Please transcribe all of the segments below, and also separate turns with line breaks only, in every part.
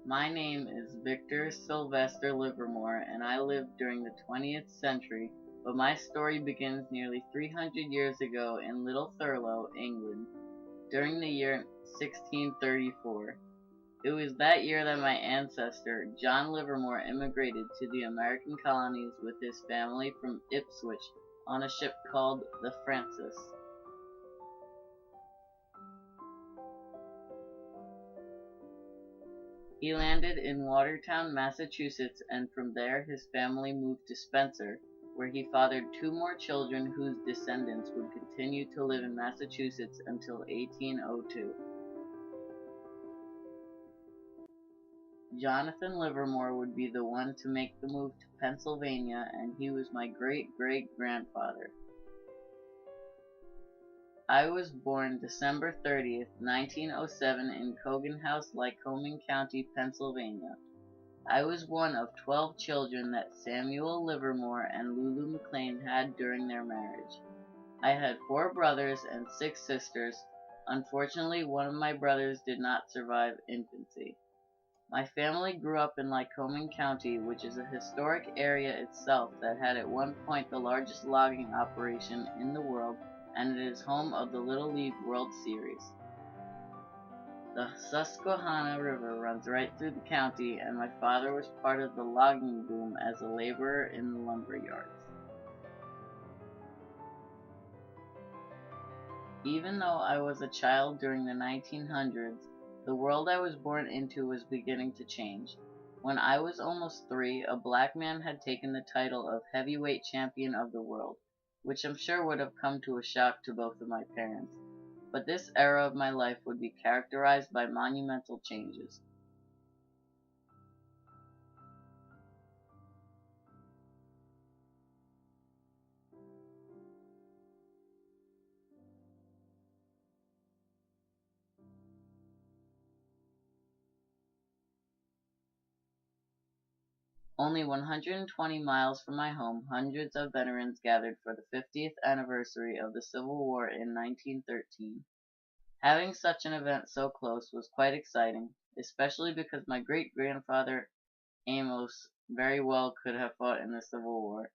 My name is Victor Sylvester Livermore, and I lived during the 20th century, but my story begins nearly 300 years ago in Little Thurlow, England, during the year 1634. It was that year that my ancestor, John Livermore, immigrated to the American colonies with his family from Ipswich on a ship called the Francis. He landed in Watertown, Massachusetts, and from there his family moved to Spencer, where he fathered two more children whose descendants would continue to live in Massachusetts until 1802. Jonathan Livermore would be the one to make the move to Pennsylvania, and he was my great-great-grandfather. I was born December 30th, 1907 in Cogan House, Lycoming County, Pennsylvania. I was one of 12 children that Samuel Livermore and Lulu McLean had during their marriage. I had 4 brothers and 6 sisters. Unfortunately, one of my brothers did not survive infancy. My family grew up in Lycoming County, which is a historic area itself that had at one point the largest logging operation in the world, and it is home of the Little League World Series. The Susquehanna River runs right through the county, and my father was part of the logging boom as a laborer in the lumber yards. Even though I was a child during the 1900s, the world I was born into was beginning to change. When I was almost 3, a black man had taken the title of heavyweight champion of the world, which I'm sure would have come to a shock to both of my parents. But this era of my life would be characterized by monumental changes. Only 120 miles from my home, hundreds of veterans gathered for the 50th anniversary of the Civil War in 1913. Having such an event so close was quite exciting, especially because my great-grandfather Amos very well could have fought in the Civil War.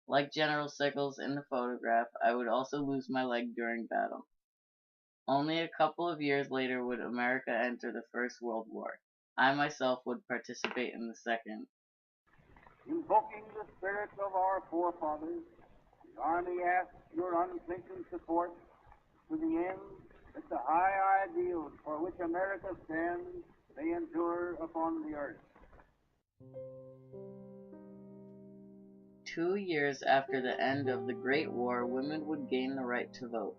Like General Sickles in the photograph, I would also lose my leg during battle. Only a couple of years later would America enter the First World War. I myself would participate in the Second.
Invoking the spirits of our forefathers, the Army asks your unthinking support to the end that the high ideals for which America stands may endure upon the earth.
2 years after the end of the Great War, women would gain the right to vote,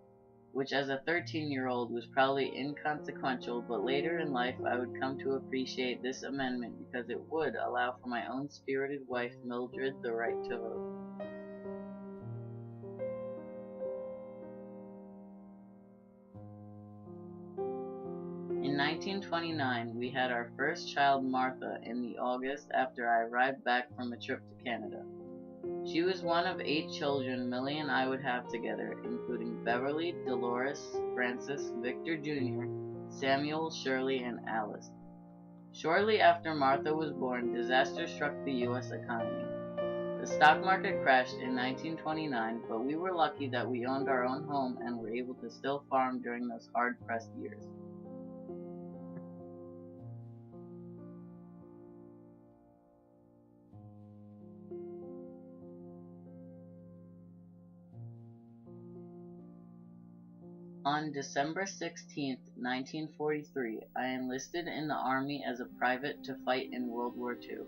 which as a 13-year-old was probably inconsequential, but later in life I would come to appreciate this amendment because it would allow for my own spirited wife Mildred the right to vote. In 1929, we had our first child, Martha, in the August after I arrived back from a trip to Canada. She was one of 8 children Millie and I would have together, including Beverly, Dolores, Francis, Victor Jr., Samuel, Shirley, and Alice. Shortly after Martha was born, disaster struck the U.S. economy. The stock market crashed in 1929, but we were lucky that we owned our own home and were able to still farm during those hard-pressed years. On December 16, 1943, I enlisted in the Army as a private to fight in World War II.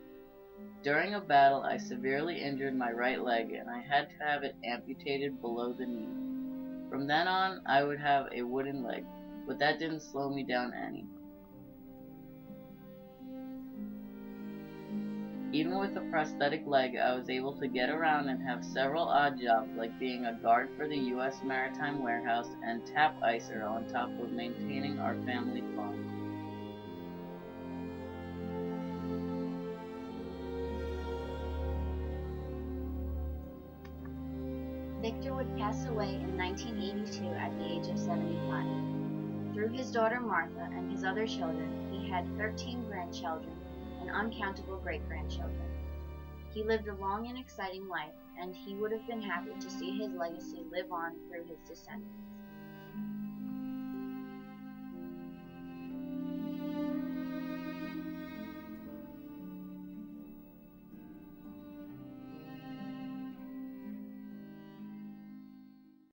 During a battle, I severely injured my right leg and I had to have it amputated below the knee. From then on, I would have a wooden leg, but that didn't slow me down any. Even with a prosthetic leg, I was able to get around and have several odd jobs like being a guard for the U.S. Maritime Warehouse and tap icer on top of maintaining our family farm.
Victor would pass away in 1982 at the age of 75. Through his daughter Martha and his other children, he had 13 grandchildren and uncountable great-grandchildren. He lived a long and exciting life, and he would have been happy to see his legacy live on through his descendants.